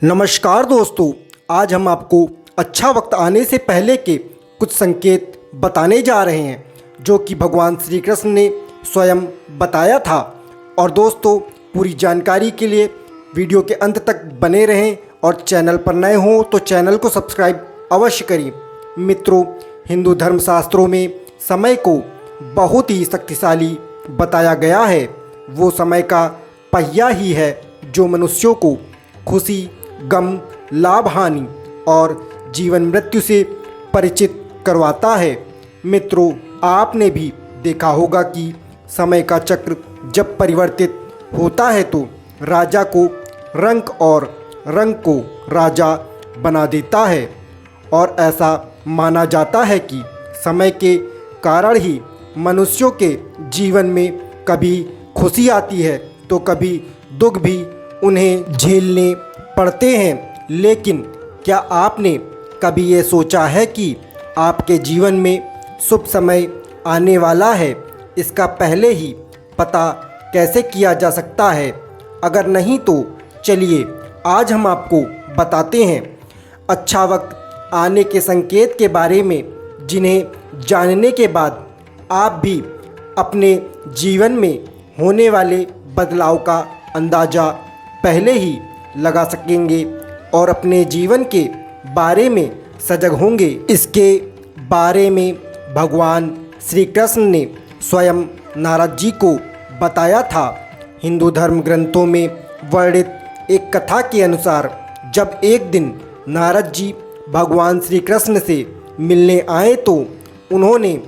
नमस्कार दोस्तों, आज हम आपको अच्छा वक्त आने से पहले के कुछ संकेत बताने जा रहे हैं जो कि भगवान श्री कृष्ण ने स्वयं बताया था। और दोस्तों, पूरी जानकारी के लिए वीडियो के अंत तक बने रहें और चैनल पर नए हों तो चैनल को सब्सक्राइब अवश्य करें। मित्रों, हिंदू धर्मशास्त्रों में समय को बहुत ही शक्तिशाली बताया गया है। वो समय का पहिया ही है जो मनुष्यों को खुशी, गम, लाभ, हानि और जीवन मृत्यु से परिचित करवाता है। मित्रों, आपने भी देखा होगा कि समय का चक्र जब परिवर्तित होता है तो राजा को रंक और रंक को राजा बना देता है। और ऐसा माना जाता है कि समय के कारण ही मनुष्यों के जीवन में कभी खुशी आती है तो कभी दुख भी उन्हें झेलने पढ़ते हैं। लेकिन क्या आपने कभी ये सोचा है कि आपके जीवन में शुभ समय आने वाला है? इसका पहले ही पता कैसे किया जा सकता है? अगर नहीं तो चलिए आज हम आपको बताते हैं अच्छा वक्त आने के संकेत के बारे में, जिन्हें जानने के बाद आप भी अपने जीवन में होने वाले बदलाव का अंदाज़ा पहले ही लगा सकेंगे और अपने जीवन के बारे में सजग होंगे। इसके बारे में भगवान श्री कृष्ण ने स्वयं नारद जी को बताया था। हिंदू धर्म ग्रंथों में वर्णित एक कथा के अनुसार जब एक दिन नारद जी भगवान श्री कृष्ण से मिलने आए तो उन्होंने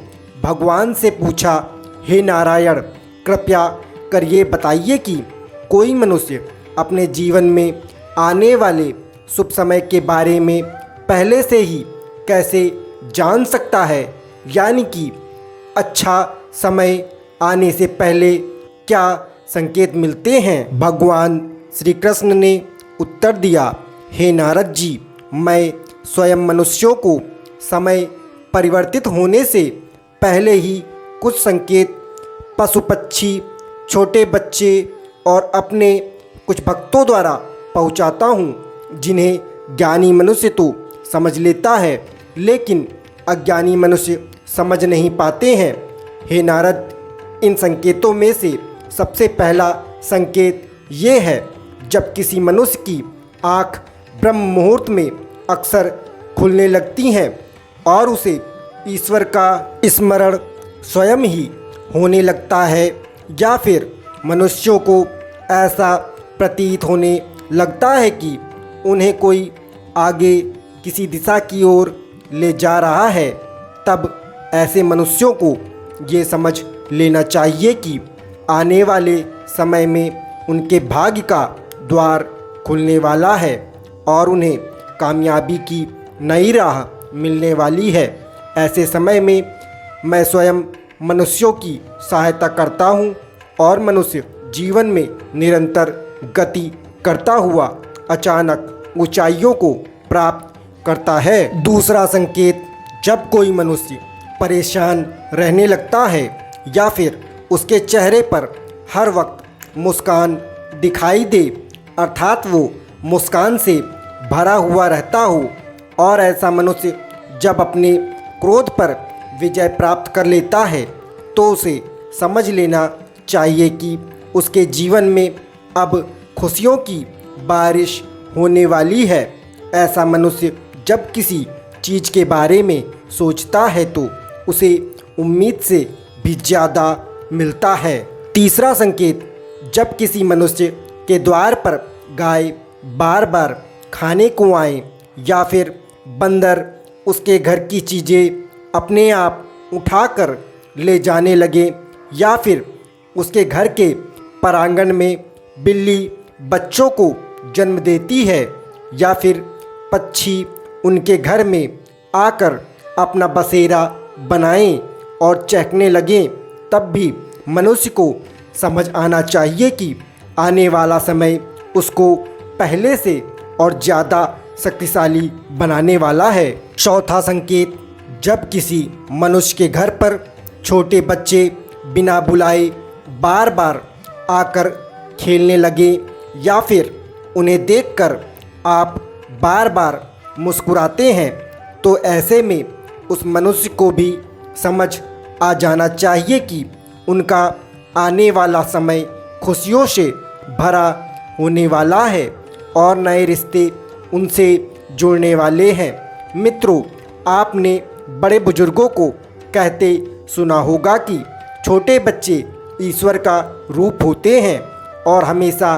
भगवान से पूछा, हे नारायण, कृपया कर ये बताइए कि कोई मनुष्य अपने जीवन में आने वाले शुभ समय के बारे में पहले से ही कैसे जान सकता है? यानी कि अच्छा समय आने से पहले क्या संकेत मिलते हैं? भगवान श्री कृष्ण ने उत्तर दिया, हे नारद जी, मैं स्वयं मनुष्यों को समय परिवर्तित होने से पहले ही कुछ संकेत पशु पक्षी, छोटे बच्चे और अपने कुछ भक्तों द्वारा पहुंचाता हूं, जिन्हें ज्ञानी मनुष्य तो समझ लेता है लेकिन अज्ञानी मनुष्य समझ नहीं पाते हैं। हे नारद, इन संकेतों में से सबसे पहला संकेत ये है, जब किसी मनुष्य की आँख ब्रह्म मुहूर्त में अक्सर खुलने लगती हैं और उसे ईश्वर का स्मरण स्वयं ही होने लगता है, या फिर मनुष्यों को ऐसा प्रतीत होने लगता है कि उन्हें कोई आगे किसी दिशा की ओर ले जा रहा है, तब ऐसे मनुष्यों को ये समझ लेना चाहिए कि आने वाले समय में उनके भाग्य का द्वार खुलने वाला है और उन्हें कामयाबी की नई राह मिलने वाली है। ऐसे समय में मैं स्वयं मनुष्यों की सहायता करता हूँ और मनुष्य जीवन में निरंतर गति करता हुआ अचानक ऊंचाइयों को प्राप्त करता है। दूसरा संकेत, जब कोई मनुष्य परेशान रहने लगता है या फिर उसके चेहरे पर हर वक्त मुस्कान दिखाई दे, अर्थात वो मुस्कान से भरा हुआ रहता हो, और ऐसा मनुष्य जब अपने क्रोध पर विजय प्राप्त कर लेता है तो उसे समझ लेना चाहिए कि उसके जीवन में अब खुशियों की बारिश होने वाली है। ऐसा मनुष्य जब किसी चीज़ के बारे में सोचता है तो उसे उम्मीद से भी ज़्यादा मिलता है। तीसरा संकेत, जब किसी मनुष्य के द्वार पर गाय बार बार खाने को आए या फिर बंदर उसके घर की चीज़ें अपने आप उठाकर ले जाने लगे, या फिर उसके घर के प्रांगण में बिल्ली बच्चों को जन्म देती है, या फिर पक्षी उनके घर में आकर अपना बसेरा बनाएं और चहकने लगें, तब भी मनुष्य को समझ आना चाहिए कि आने वाला समय उसको पहले से और ज़्यादा शक्तिशाली बनाने वाला है। चौथा संकेत, जब किसी मनुष्य के घर पर छोटे बच्चे बिना बुलाए बार बार आकर खेलने लगे या फिर उन्हें देखकर आप बार बार मुस्कुराते हैं तो ऐसे में उस मनुष्य को भी समझ आ जाना चाहिए कि उनका आने वाला समय खुशियों से भरा होने वाला है और नए रिश्ते उनसे जुड़ने वाले हैं। मित्रों, आपने बड़े बुजुर्गों को कहते सुना होगा कि छोटे बच्चे ईश्वर का रूप होते हैं और हमेशा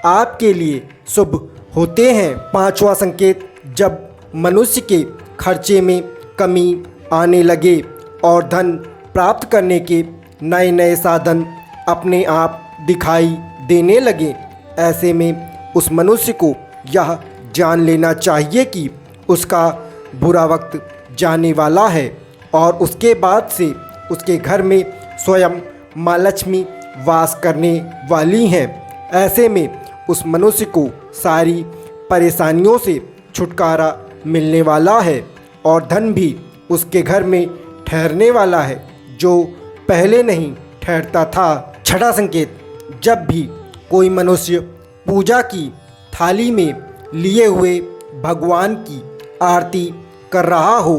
आपके लिए शुभ होते हैं। पांचवा संकेत, जब मनुष्य के खर्चे में कमी आने लगे और धन प्राप्त करने के नए नए साधन अपने आप दिखाई देने लगे, ऐसे में उस मनुष्य को यह जान लेना चाहिए कि उसका बुरा वक्त जाने वाला है और उसके बाद से उसके घर में स्वयं माँ लक्ष्मी वास करने वाली हैं। ऐसे में उस मनुष्य को सारी परेशानियों से छुटकारा मिलने वाला है और धन भी उसके घर में ठहरने वाला है जो पहले नहीं ठहरता था। छठा संकेत, जब भी कोई मनुष्य पूजा की थाली में लिए हुए भगवान की आरती कर रहा हो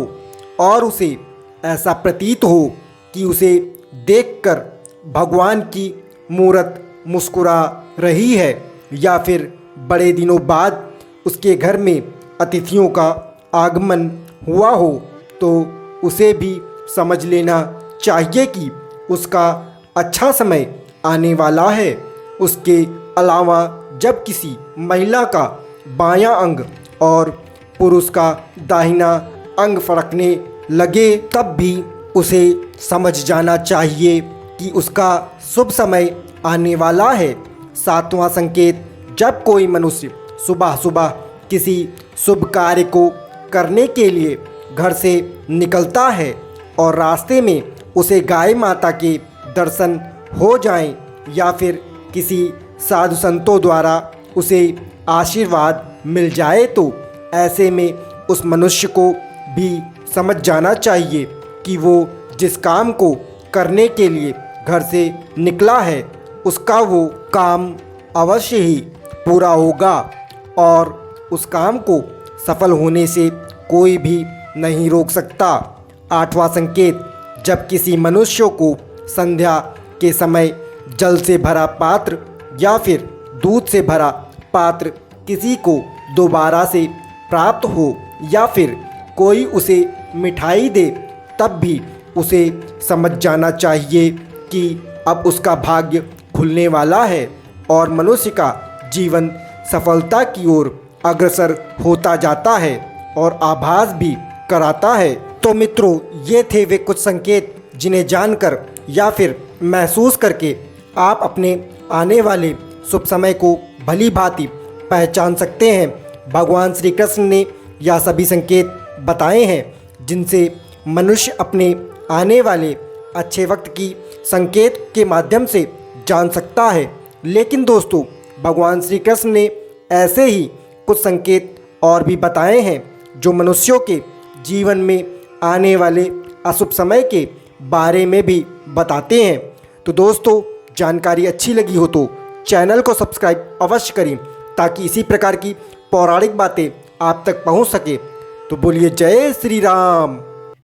और उसे ऐसा प्रतीत हो कि उसे देखकर भगवान की मूरत मुस्कुरा रही है या फिर बड़े दिनों बाद उसके घर में अतिथियों का आगमन हुआ हो, तो उसे भी समझ लेना चाहिए कि उसका अच्छा समय आने वाला है। उसके अलावा जब किसी महिला का बायां अंग और पुरुष का दाहिना अंग फड़कने लगे, तब भी उसे समझ जाना चाहिए कि उसका शुभ समय आने वाला है। सातवां संकेत, जब कोई मनुष्य सुबह सुबह किसी शुभ कार्य को करने के लिए घर से निकलता है और रास्ते में उसे गाय माता के दर्शन हो जाएं या फिर किसी साधु संतों द्वारा उसे आशीर्वाद मिल जाए, तो ऐसे में उस मनुष्य को भी समझ जाना चाहिए कि वो जिस काम को करने के लिए घर से निकला है उसका वो काम अवश्य ही पूरा होगा और उस काम को सफल होने से कोई भी नहीं रोक सकता। आठवां संकेत, जब किसी मनुष्य को संध्या के समय जल से भरा पात्र या फिर दूध से भरा पात्र किसी को दोबारा से प्राप्त हो या फिर कोई उसे मिठाई दे, तब भी उसे समझ जाना चाहिए कि अब उसका भाग्य खुलने वाला है और मनुष्य का जीवन सफलता की ओर अग्रसर होता जाता है और आभास भी कराता है। तो मित्रों, ये थे वे कुछ संकेत जिन्हें जानकर या फिर महसूस करके आप अपने आने वाले शुभ समय को भली भांति पहचान सकते हैं। भगवान श्री कृष्ण ने यह सभी संकेत बताए हैं जिनसे मनुष्य अपने आने वाले अच्छे वक्त की संकेत के माध्यम से जान सकता है। लेकिन दोस्तों, भगवान श्री कृष्ण ने ऐसे ही कुछ संकेत और भी बताए हैं जो मनुष्यों के जीवन में आने वाले अशुभ समय के बारे में भी बताते हैं। तो दोस्तों, जानकारी अच्छी लगी हो तो चैनल को सब्सक्राइब अवश्य करें ताकि इसी प्रकार की पौराणिक बातें आप तक पहुंच सके। तो बोलिए जय श्री राम।